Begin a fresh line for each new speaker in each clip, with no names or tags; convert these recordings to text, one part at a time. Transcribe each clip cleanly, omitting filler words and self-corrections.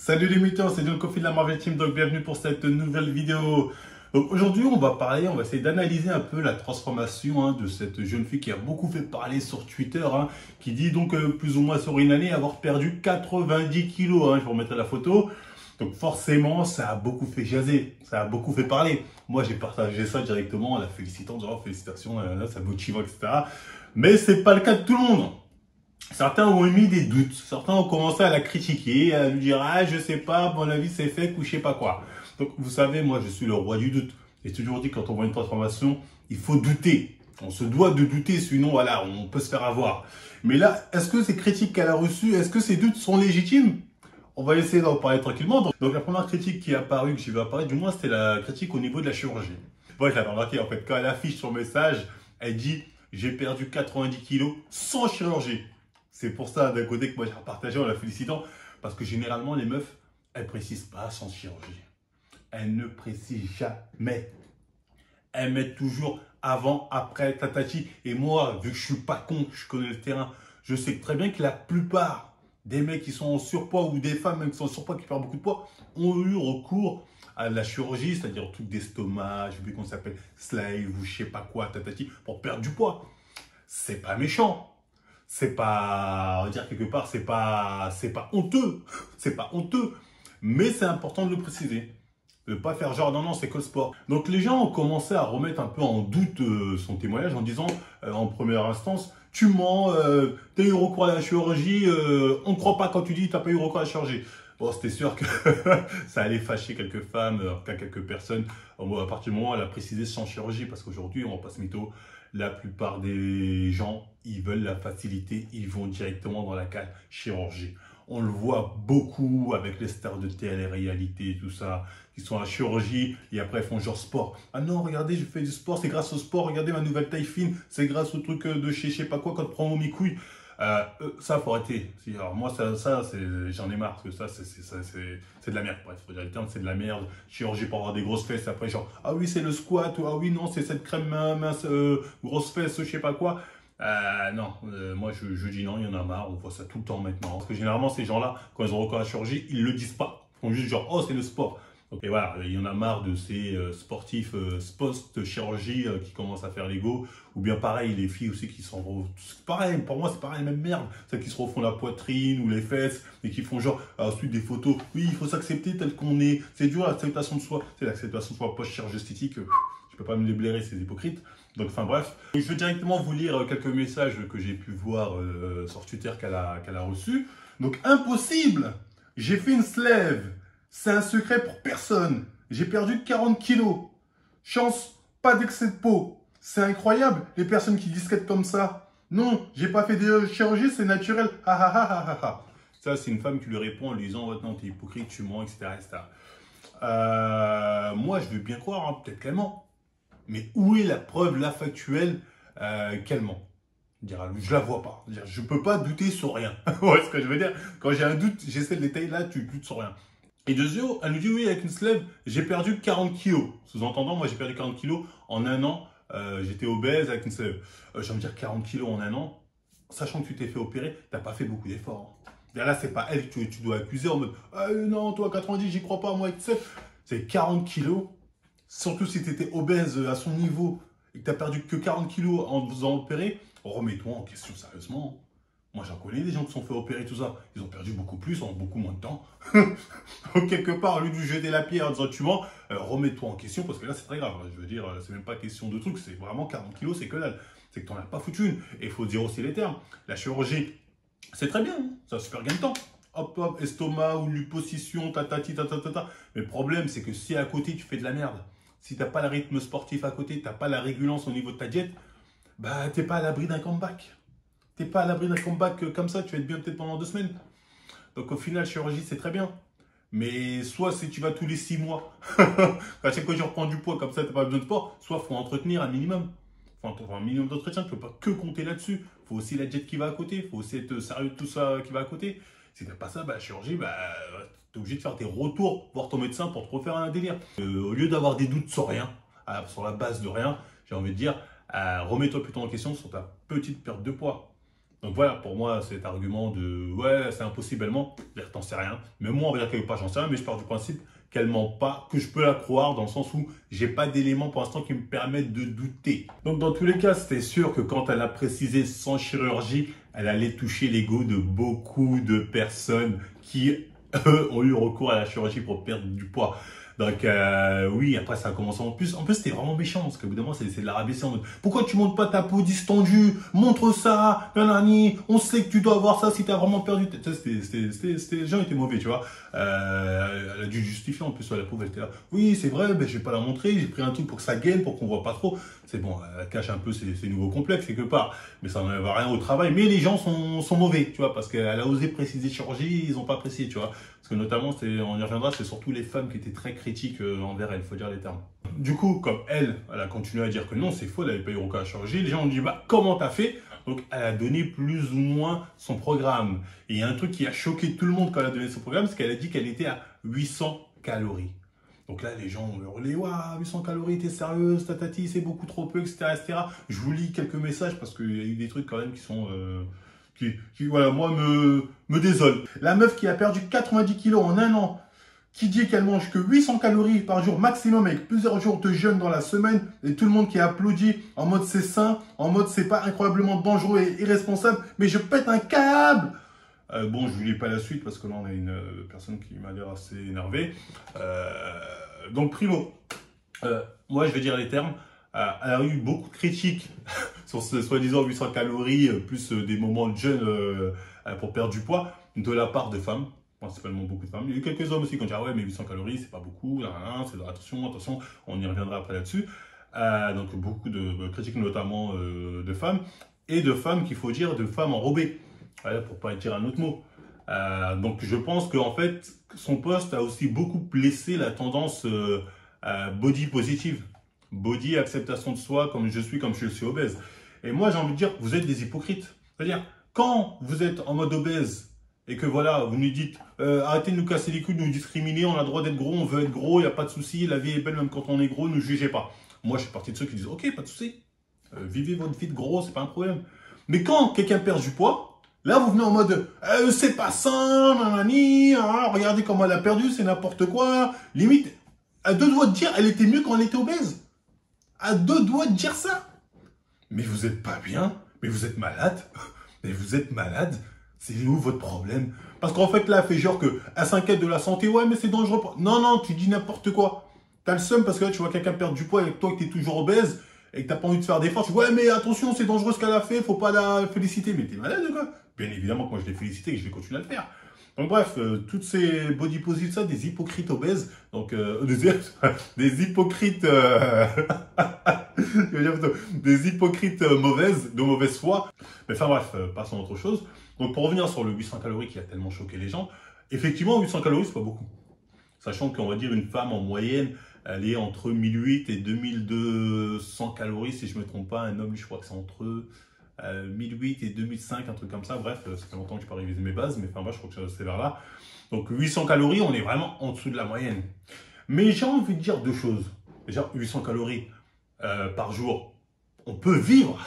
Salut les mutants, c'est John Coffee de la Marvel Team, donc bienvenue pour cette nouvelle vidéo. Donc aujourd'hui on va essayer d'analyser un peu la transformation de cette jeune fille qui a beaucoup fait parler sur Twitter, qui dit donc plus ou moins sur une année avoir perdu 90 kilos, je vous remettrai la photo. Donc forcément ça a beaucoup fait jaser, ça a beaucoup fait parler. Moi j'ai partagé ça directement en la félicitant, genre félicitations, ça motive, etc. Mais c'est pas le cas de tout le monde. Certains ont émis des doutes, certains ont commencé à la critiquer, à lui dire « Ah, je sais pas, à mon avis c'est fake ou je sais pas quoi ». Donc vous savez, moi je suis le roi du doute. J'ai toujours dit quand on voit une transformation, il faut douter. On se doit de douter, sinon voilà, on peut se faire avoir. Mais là, est-ce que ces critiques qu'elle a reçues, est-ce que ces doutes sont légitimes? On va essayer d'en parler tranquillement. Donc la première critique qui est apparue, que j'ai vu apparaître, du moins c'était la critique au niveau de la chirurgie. Moi je l'avais remarqué en fait, quand elle affiche son message, elle dit « J'ai perdu 90 kilos sans chirurgie ». C'est pour ça, d'un côté, que moi j'ai partagé en la félicitant, parce que généralement, les meufs, elles précisent pas sans chirurgie. Elles ne précisent jamais. Elles mettent toujours avant, après, tatati. Et moi, vu que je suis pas con, je connais le terrain, je sais très bien que la plupart des mecs qui sont en surpoids ou des femmes même qui sont en surpoids, qui perdent beaucoup de poids, ont eu recours à la chirurgie, c'est-à-dire un truc d'estomac, je sais plus comment ça s'appelle, slave ou je sais pas quoi, tatati, pour perdre du poids. C'est pas méchant. C'est pas, on va dire quelque part, c'est pas honteux. C'est pas honteux. Mais c'est important de le préciser. De ne pas faire genre, non, c'est que le sport. Donc les gens ont commencé à remettre un peu en doute son témoignage en disant, en première instance, tu mens, tu as eu recours à la chirurgie, on ne croit pas quand tu dis tu n'as pas eu recours à la chirurgie. Bon, c'était sûr que ça allait fâcher quelques femmes, quelques personnes, à partir du moment où elle a précisé sans chirurgie, parce qu'aujourd'hui, on va pas se mytho, la plupart des gens, ils veulent la facilité, ils vont directement dans la case chirurgie. On le voit beaucoup avec les stars de télé-réalité, tout ça, qui sont à la chirurgie et après ils font genre sport. Ah non, regardez, je fais du sport, c'est grâce au sport, regardez ma nouvelle taille fine, c'est grâce au truc de chez je sais pas quoi quand tu prends mes couilles. Ça, faut arrêter. Alors moi, j'en ai marre, parce que ça, c'est de la merde. Bref, faut dire le terme, c'est de la merde. Chirurgie pour avoir des grosses fesses, après genre, ah oui, c'est le squat, ou ah oui, non, c'est cette crème mince, grosse fesse, je sais pas quoi. Non, moi je dis non, il y en a marre, on voit ça tout le temps maintenant. Parce que généralement, ces gens-là, quand ils ont recours à la chirurgie, ils le disent pas. Ils font juste genre, oh, c'est le sport. Et voilà, il y en a marre de ces sportifs post-chirurgie qui commencent à faire l'ego. Ou bien pareil, les filles aussi qui sont... Pareil, pour moi c'est pareil, même merde. Celles qui se refont la poitrine ou les fesses et qui font genre ensuite des photos. Oui, il faut s'accepter tel qu'on est. C'est dur l'acceptation de soi. C'est l'acceptation de soi post-chirurgie esthétique. Je peux pas me les blairer, c'est hypocrite. Donc enfin bref. Je vais directement vous lire quelques messages que j'ai pu voir sur Twitter qu'elle a reçus. Donc impossible. J'ai fait une slave. C'est un secret pour personne. J'ai perdu 40 kilos. Chance, pas d'excès de peau. C'est incroyable, les personnes qui disquettent comme ça. Non, j'ai pas fait de chirurgie, c'est naturel. Ah ah ah ah ah ah. Ça, c'est une femme qui lui répond en lui disant oh, « Non, t'es hypocrite, tu mens, etc. etc. » Moi, je veux bien croire, peut-être qu'elle ment. Mais où est la preuve, la factuelle, qu'elle ment? Je la vois pas. Je peux pas douter sur rien. Ouais, ce que je veux dire. Quand j'ai un doute, j'essaie le détail là, tu doutes sur rien. Et deuxièmement, elle nous dit oui, avec une slave, j'ai perdu 40 kilos. Sous-entendant, moi j'ai perdu 40 kilos en un an. J'étais obèse avec une slave. J'ai envie de dire 40 kilos en un an, sachant que tu t'es fait opérer, t'as pas fait beaucoup d'efforts. Là, c'est pas elle que tu dois accuser en mode non, toi 90, j'y crois pas, moi avec slave. C'est 40 kilos. Surtout si tu étais obèse à son niveau et que tu n'as perdu que 40 kilos en te faisant opérer, remets-toi en question sérieusement. Moi, j'en connais des gens qui se sont fait opérer, tout ça. Ils ont perdu beaucoup plus en beaucoup moins de temps. Donc, quelque part, au lieu de lui jeter la pierre en disant tu mens, remets-toi en question parce que là, c'est très grave. Je veux dire, c'est même pas question de trucs. C'est vraiment 40 kilos, c'est que dalle. C'est que tu n'en as pas foutu une. Et il faut dire aussi les termes. La chirurgie, c'est très bien. C'est un super gain de temps. Hop, hop, estomac ou liposuction, tatati, tatata. Mais le problème, c'est que si à côté, tu fais de la merde, si tu n'as pas le rythme sportif à côté, tu n'as pas la régulance au niveau de ta diète, bah, tu n'es pas à l'abri d'un comeback. Tu n'es pas à l'abri d'un comeback comme ça, tu vas être bien peut-être pendant 2 semaines. Donc au final, chirurgie, c'est très bien. Mais soit si tu vas tous les 6 mois, à chaque fois que tu reprends du poids comme ça, tu n'as pas besoin de sport, soit il faut entretenir un minimum. Il faut un minimum d'entretien, tu ne peux pas que compter là-dessus. Il faut aussi la diète qui va à côté, il faut aussi être sérieux de tout ça qui va à côté. Si tu n'as pas ça, bah, la chirurgie, bah, tu es obligé de faire tes retours, voir ton médecin pour te refaire un délire. Au lieu d'avoir des doutes sur rien, sur la base de rien, j'ai envie de dire, remets-toi plutôt en question sur ta petite perte de poids. Donc voilà, pour moi, cet argument de ouais, c'est impossible, elle ment, t'en sais rien. Mais moi, on va dire qu'elle veut pas, j'en sais rien, mais je pars du principe qu'elle ment pas, que je peux la croire dans le sens où j'ai pas d'éléments pour l'instant qui me permettent de douter. Donc dans tous les cas, c'était sûr que quand elle a précisé sans chirurgie, elle allait toucher l'ego de beaucoup de personnes qui, eux, ont eu recours à la chirurgie pour perdre du poids. Donc oui, après ça a commencé en plus c'était vraiment méchant parce qu'au bout d'un moment c'est de la rabaisser en mode pourquoi tu montres pas ta peau distendue, montre ça, nanani, on sait que tu dois avoir ça si tu as vraiment perdu. Les gens étaient mauvais, tu vois. Elle a dû justifier en plus la pauvre, elle était là. Oui, c'est vrai, ben, je vais pas la montrer, j'ai pris un truc pour que ça gaine, pour qu'on voit pas trop. C'est bon, elle cache un peu ses nouveaux complexes quelque part, mais ça n'enlève rien au travail. Mais les gens sont mauvais, tu vois, parce qu'elle a osé préciser chirurgie, ils ont pas précisé, tu vois. Parce que notamment, on y reviendra, c'est surtout les femmes qui étaient très critiques envers elle, il faut dire les termes. Du coup, comme elle a continué à dire que non, c'est faux, elle n'avait pas eu recours à la chirurgie, les gens ont dit, bah, comment t'as fait? Donc, elle a donné plus ou moins son programme. Et il y a un truc qui a choqué tout le monde quand elle a donné son programme, c'est qu'elle a dit qu'elle était à 800 calories. Donc là, les gens ont hurlé, waouh, 800 calories, t'es sérieuse, tatati, c'est beaucoup trop peu, etc., etc. Je vous lis quelques messages parce qu'il y a eu des trucs quand même qui sont... qui voilà, moi, me désolent. La meuf qui a perdu 90 kilos en un an, qui dit qu'elle mange que 800 calories par jour maximum avec plusieurs jours de jeûne dans la semaine, et tout le monde qui applaudit en mode c'est sain, en mode c'est pas incroyablement dangereux et irresponsable, mais je pète un câble. Bon, je vous lis pas la suite parce que là on a une personne qui m'a l'air assez énervée. Donc primo, moi je vais dire les termes. Elle a eu beaucoup de critiques sur ce soi-disant 800 calories, plus des moments de jeûne pour perdre du poids, de la part de femmes, principalement beaucoup de femmes. Il y a eu quelques hommes aussi qui ont dit ah ouais mais 800 calories c'est pas beaucoup, c'est attention, on y reviendra après là-dessus. Donc beaucoup de critiques notamment de femmes, et de femmes qu'il faut dire de femmes enrobées, voilà, pour pas dire un autre mot. Donc je pense qu'en fait son post a aussi beaucoup blessé la tendance body positive. Body, acceptation de soi, comme je suis obèse. Et moi, j'ai envie de dire, vous êtes des hypocrites. C'est-à-dire, quand vous êtes en mode obèse et que voilà, vous nous dites, arrêtez de nous casser les couilles, de nous discriminer, on a le droit d'être gros, on veut être gros, il n'y a pas de souci, la vie est belle même quand on est gros, ne jugez pas. Moi, je suis parti de ceux qui disent, ok, pas de souci, vivez votre vie de gros, c'est pas un problème. Mais quand quelqu'un perd du poids, là, vous venez en mode, c'est pas sain, nanani, hein, regardez comment elle a perdu, c'est n'importe quoi. Limite, à deux doigts de dire, elle était mieux quand elle était obèse. À deux doigts de dire ça. Mais vous êtes pas bien, mais vous êtes malade, mais vous êtes malade. C'est où votre problème? Parce qu'en fait, là, elle fait genre qu'elle s'inquiète de la santé. Ouais, mais c'est dangereux. Non, non, tu dis n'importe quoi. T'as le seum parce que là, tu vois quelqu'un perdre du poids avec toi, que t'es toujours obèse et que t'as pas envie de faire d'efforts. Tu dis, ouais, mais attention, c'est dangereux ce qu'elle a fait, faut pas la féliciter. Mais t'es malade, quoi. Bien évidemment que moi, je l'ai félicité et que je vais continuer à le faire. Donc bref, toutes ces body positive, ça, des hypocrites obèses, donc des hypocrites, des hypocrites mauvaises, de mauvaise foi. Mais enfin bref, passons à autre chose. Donc pour revenir sur le 800 calories qui a tellement choqué les gens, effectivement 800 calories c'est pas beaucoup. Sachant qu'on va dire une femme en moyenne, elle est entre 1800 et 2200 calories si je me trompe pas. Un homme, je crois que c'est entre 1008 et 2005, un truc comme ça. Bref, ça fait longtemps que je peux réviser mes bases, mais enfin moi je crois que c'est vers là. Donc 800 calories, on est vraiment en dessous de la moyenne. Mais j'ai envie de dire deux choses. Déjà, 800 calories par jour, on peut vivre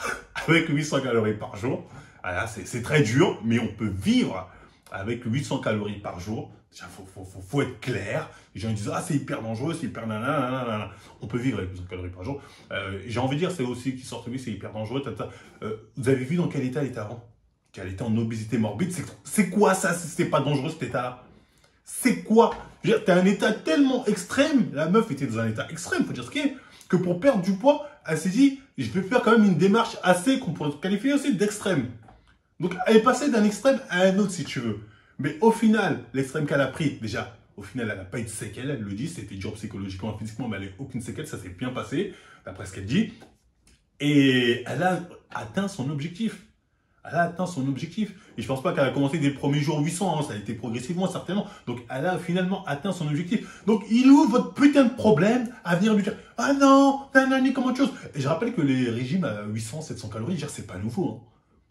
avec 800 calories par jour. Alors, c'est très dur, mais on peut vivre avec 800 calories par jour. Déjà, faut être clair. Les gens disent, ah, c'est hyper dangereux, c'est hyper nanana. On peut vivre avec 800 calories par jour. J'ai envie de dire, c'est aussi qui sortent, oui, c'est hyper dangereux. Vous avez vu dans quel état elle était avant? Qu'elle était en obésité morbide. C'est quoi ça si c'était pas dangereux cet état-là? C'est quoi? T'as un état tellement extrême. La meuf était dans un état extrême, faut dire ce qu'il est. Que pour perdre du poids, elle s'est dit, je vais faire quand même une démarche assez qu'on pourrait qualifier aussi d'extrême. Donc, elle est passée d'un extrême à un autre, si tu veux. Mais au final, l'extrême qu'elle a pris, déjà, au final, elle n'a pas eu de séquelles, elle le dit, c'était dur psychologiquement, physiquement, mais elle n'a aucune séquelle, ça s'est bien passé, d'après ce qu'elle dit. Et elle a atteint son objectif. Elle a atteint son objectif. Et je pense pas qu'elle a commencé dès le premier jour 800, hein, ça a été progressivement, certainement. Donc, elle a finalement atteint son objectif. Donc, il est où votre putain de problème à venir lui dire « Ah non, nanani, comment autre chose ?» Et je rappelle que les régimes à 800, 700 calories, c'est pas nouveau, hein.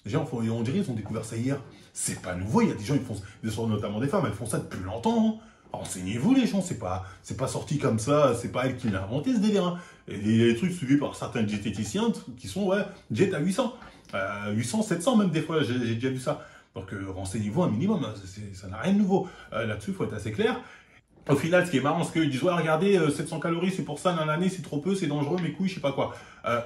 Les gens, on dirait qu'ils ont découvert ça hier. C'est pas nouveau, il y a des gens, ils font, notamment des femmes, elles font ça depuis longtemps. Hein. Renseignez-vous les gens, c'est pas sorti comme ça, c'est pas elle qui l'a inventé ce délire. Hein. Et les trucs suivis par certains diététiciens qui sont, ouais, diète à 800. 800, 700 même des fois, j'ai déjà vu ça. Donc renseignez-vous un minimum, hein, ça n'a rien de nouveau. Là-dessus, il faut être assez clair. Au final, ce qui est marrant, c'est qu'ils disent, ouais, regardez, 700 calories, c'est pour ça, nanana, c'est trop peu, c'est dangereux, mes couilles, je sais pas quoi.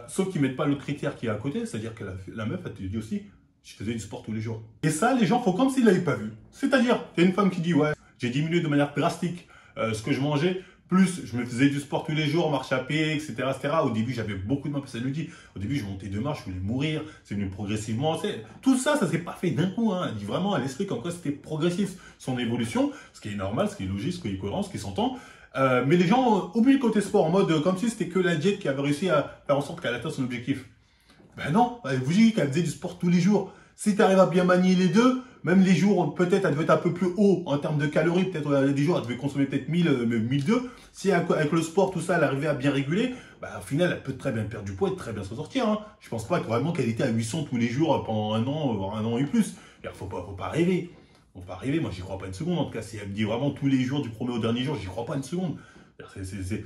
Sauf qu'ils mettent pas l'autre critère qui est à côté, c'est-à-dire que la meuf, elle te dit aussi, je faisais du sport tous les jours. Et ça, les gens font comme s'ils l'avaient pas vu. C'est-à-dire, il y a une femme qui dit, ouais, j'ai diminué de manière drastique ce que je mangeais, plus je me faisais du sport tous les jours, marche à pied, etc., etc. Au début, j'avais beaucoup de mal, ça le dit. Au début, je montais 2 marches, je voulais mourir, c'est venu progressivement. Tout ça, ça s'est pas fait d'un coup. Hein. Elle dit vraiment à l'esprit comme quoi c'était progressif, son évolution, ce qui est normal, ce qui est logique, ce qui est cohérent, ce qui s'entend. Mais les gens oublient le côté sport en mode comme si c'était que la diète qui avait réussi à faire en sorte qu'elle atteigne son objectif. Ben non, elle vous dit qu'elle faisait du sport tous les jours. Si tu arrives à bien manier les deux, même les jours, peut-être elle devait être un peu plus haut en termes de calories, peut-être des jours elle devait consommer peut-être 1000, 1002. Si avec le sport, tout ça, elle arrivait à bien réguler, bah, au final, elle peut très bien perdre du poids et très bien s'en sortir. Hein. Je pense pas vraiment qu'elle était à 800 tous les jours pendant un an, voire un an et plus. Faut pas rêver. Faut pas rêver, moi j'y crois pas une seconde. En tout cas, si elle me dit vraiment tous les jours, du premier au dernier jour, j'y crois pas une seconde.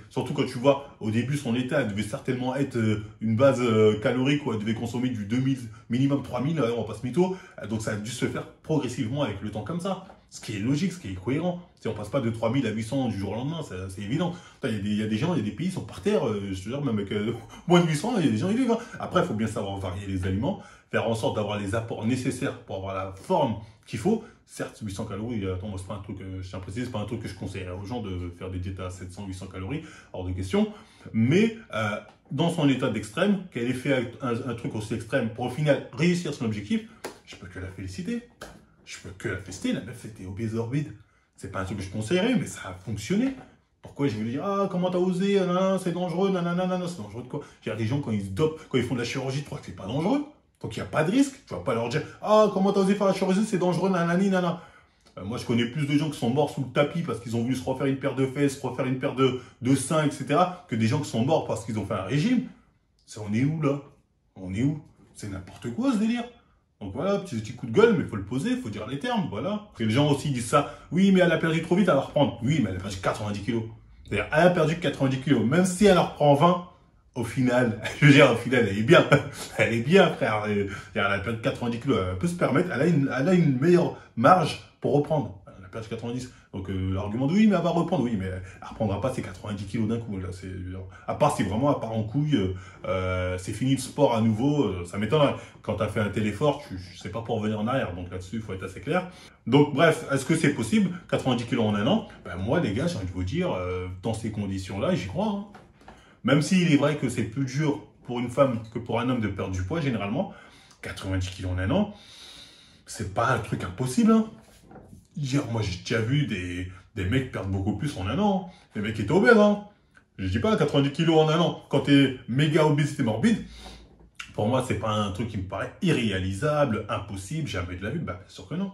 Surtout quand tu vois, au début, son état, elle devait certainement être une base calorique où elle devait consommer du 2000, minimum 3000, on va pas se mytho. Donc ça a dû se faire progressivement avec le temps comme ça. Ce qui est logique, ce qui est cohérent. Si on passe pas de 3000 à 800 du jour au lendemain, c'est évident. Il y a des gens, il y a des pays qui sont par terre, je te jure, même avec moins de 800, il y a des gens qui vivent. Hein. Après, il faut bien savoir varier les aliments, faire en sorte d'avoir les apports nécessaires pour avoir la forme qu'il faut. Certes, 800 calories, attends, moi, c'est pas un truc, je tiens à préciser, c'est pas un truc que je conseillerais aux gens de faire des diètes à 700, 800 calories, hors de question. Mais, dans son état d'extrême, qu'elle ait fait un truc aussi extrême pour au final réussir son objectif, je peux que la féliciter. Je peux que la féliciter, la meuf était obèse morbide. C'est pas un truc que je conseillerais, mais ça a fonctionné. Pourquoi je vais lui dire, ah, comment t'as osé, c'est dangereux, nanana, c'est dangereux de quoi? Il y a des gens, quand ils se dopent, quand ils font de la chirurgie, tu crois que c'est pas dangereux? Donc il n'y a pas de risque. Tu vas pas leur dire, ah, comment t'as osé faire la chirurgie, c'est dangereux, nanani, nana. Moi, je connais plus de gens qui sont morts sous le tapis parce qu'ils ont voulu se refaire une paire de fesses, refaire une paire de seins, etc., que des gens qui sont morts parce qu'ils ont fait un régime. On est où, là? On est où? C'est n'importe quoi, ce délire. Donc voilà, petit coup de gueule, mais il faut le poser, il faut dire les termes, voilà. Parce que les gens aussi disent ça, oui, mais elle a perdu trop vite, elle va reprendre. Oui, mais elle a perdu 90 kilos. C'est-à-dire, elle a perdu 90 kilos. Même si elle en reprend 20, au final, je veux dire, au final, elle est bien. Elle est bien, frère. Elle a perdu 90 kilos, elle peut se permettre, elle a une meilleure marge pour reprendre. Elle a perdu 90. Donc l'argument de oui, mais elle va reprendre. Oui, mais elle ne reprendra pas ses 90 kilos d'un coup. Là, à part si vraiment elle part en couille, c'est fini le sport à nouveau. Ça m'étonnerait. Quand tu as fait un tel effort, tu ne sais pas pour revenir en arrière. Donc là-dessus, il faut être assez clair. Donc bref, est-ce que c'est possible 90 kilos en un an? Ben, moi, les gars, j'ai envie de vous dire, dans ces conditions-là, j'y crois. Hein. Même s'il est vrai que c'est plus dur pour une femme que pour un homme de perdre du poids, généralement, 90 kilos en un an, c'est pas un truc impossible. Hein. Moi, j'ai déjà vu des mecs perdre beaucoup plus en un an. Des mecs qui étaient obèses. Hein. Je dis pas 90 kilos en un an. Quand tu es méga obésité morbide, pour moi, c'est pas un truc qui me paraît irréalisable, impossible, jamais de la vie. Bah, bien sûr que non.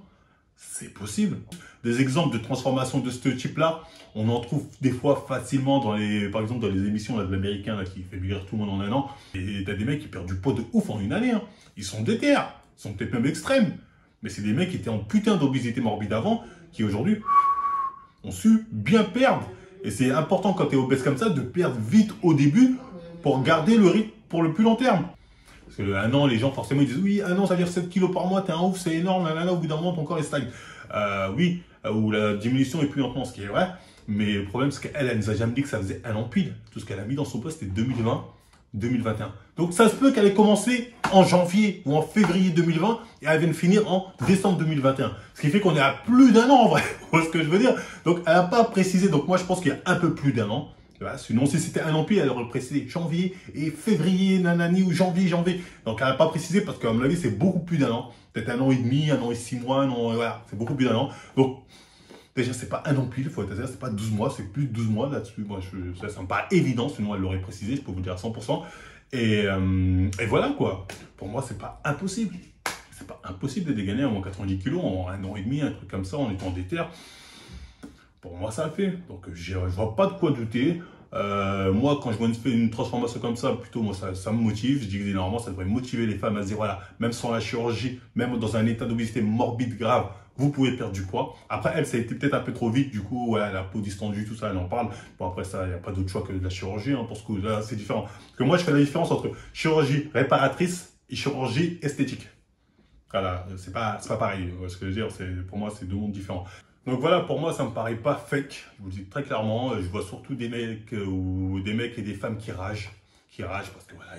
C'est possible. Des exemples de transformation de ce type-là, on en trouve des fois facilement par exemple, dans les émissions là, de l'américain qui fait maigrir tout le monde en un an. Et t'as des mecs qui perdent du poids de ouf en une année. Hein. Ils sont déter, ils sont peut-être même extrêmes. Mais c'est des mecs qui étaient en putain d'obésité morbide avant, qui aujourd'hui ont su bien perdre. Et c'est important quand tu es obèse comme ça, de perdre vite au début pour garder le rythme pour le plus long terme. Parce que un an, les gens forcément ils disent oui, un an ça veut dire 7 kilos par mois, t'es un ouf, c'est énorme, au bout d'un moment ton corps est stagne. Oui, ou la diminution est plus lentement, ce qui est vrai. Mais le problème c'est qu'elle nous a jamais dit que ça faisait un an pile. Tout ce qu'elle a mis dans son poste c'était 2020. 2021. Donc ça se peut qu'elle ait commencé en janvier ou en février 2020 et elle vienne finir en décembre 2021. Ce qui fait qu'on est à plus d'un an en vrai. Vous voyez ce que je veux dire? Donc elle n'a pas précisé. Donc moi je pense qu'il y a un peu plus d'un an. Voilà, sinon si c'était un an pile, elle aurait précisé janvier et février, nanani, ou janvier. Donc elle n'a pas précisé parce qu'à mon avis c'est beaucoup plus d'un an. Peut-être un an et demi, un an et 6 mois, non, voilà, c'est beaucoup plus d'un an. Donc déjà, c'est pas un an pile, il faut être c'est pas 12 mois, c'est plus de 12 mois là-dessus. Moi, ça me paraît évident, sinon elle l'aurait précisé, je peux vous dire à 100%. Et voilà quoi. Pour moi, c'est pas impossible. C'est pas impossible de dégainer à moins 90 kilos en un an et demi, un truc comme ça, en étant déter. Pour moi, ça le fait. Donc, je vois pas de quoi douter. Moi, quand je vois une transformation comme ça, plutôt, moi, ça me motive. Je dis que normalement, ça devrait motiver les femmes à se dire, voilà, même sans la chirurgie, même dans un état d'obésité morbide grave, vous pouvez perdre du poids. Après, elle, ça a été peut-être un peu trop vite. Du coup, voilà, la peau distendue, tout ça, elle en parle. Bon, après ça, il n'y a pas d'autre choix que de la chirurgie. Hein, pour ce coup, là, c'est différent. Parce que moi, je fais la différence entre chirurgie réparatrice et chirurgie esthétique. Voilà, c'est pas pareil. Ce que je veux dire, pour moi, c'est deux mondes différents. Donc voilà, pour moi, ça me paraît pas fake. Je vous le dis très clairement. Je vois surtout des mecs et des femmes qui ragent. Parce que voilà,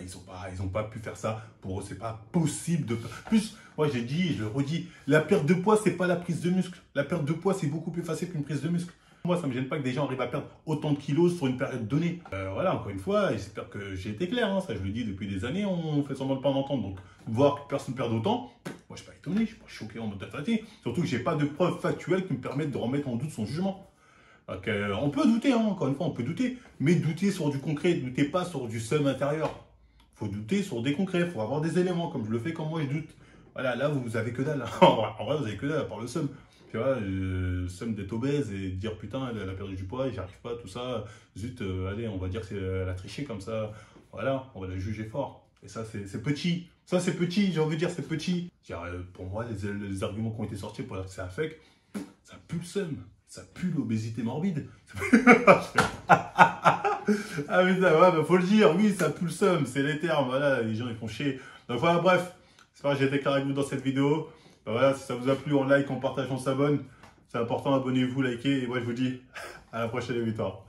ils ont pas pu faire ça. Pour eux, c'est pas possible de. Plus, moi j'ai dit, et je le redis, la perte de poids, c'est pas la prise de muscle. La perte de poids, c'est beaucoup plus facile qu'une prise de muscle. Moi, ça me gêne pas que des gens arrivent à perdre autant de kilos sur une période donnée. Voilà, encore une fois, j'espère que j'ai été clair. Hein, ça, je le dis depuis des années, on fait semblant de pas en entendre. Donc, voir que personne perd autant, moi, je suis pas étonné, je suis pas choqué en mode d'attaquer. Surtout que j'ai pas de preuves factuelles qui me permettent de remettre en doute son jugement. Donc, on peut douter, hein, encore une fois, on peut douter. Mais douter sur du concret, doutez pas sur du seum intérieur. Faut douter sur des concrets, faut avoir des éléments, comme je le fais quand moi je doute. Voilà, là, vous avez que dalle. En vrai, vous avez que dalle, à part le seum. Tu vois, le seum d'être obèse et de dire putain, elle a perdu du poids, j'y arrive pas, tout ça. Zut, allez, on va dire qu'elle a triché comme ça. Voilà, on va la juger fort. Et ça, c'est petit. Ça, c'est petit, j'ai envie de dire, c'est petit. Pour moi, les arguments qui ont été sortis pour dire que c'est un fake, ça pue le seum. Ça pue l'obésité morbide. Ah mais ça, ouais, bah, faut le dire, oui, ça pue le seum, c'est les termes, voilà, les gens ils font chier. Donc voilà, bref, c'est vrai, j'ai été clair avec vous dans cette vidéo. Bah, voilà, si ça vous a plu, on like, on partage, on s'abonne. C'est important, abonnez-vous, likez, et moi je vous dis à la prochaine victoire.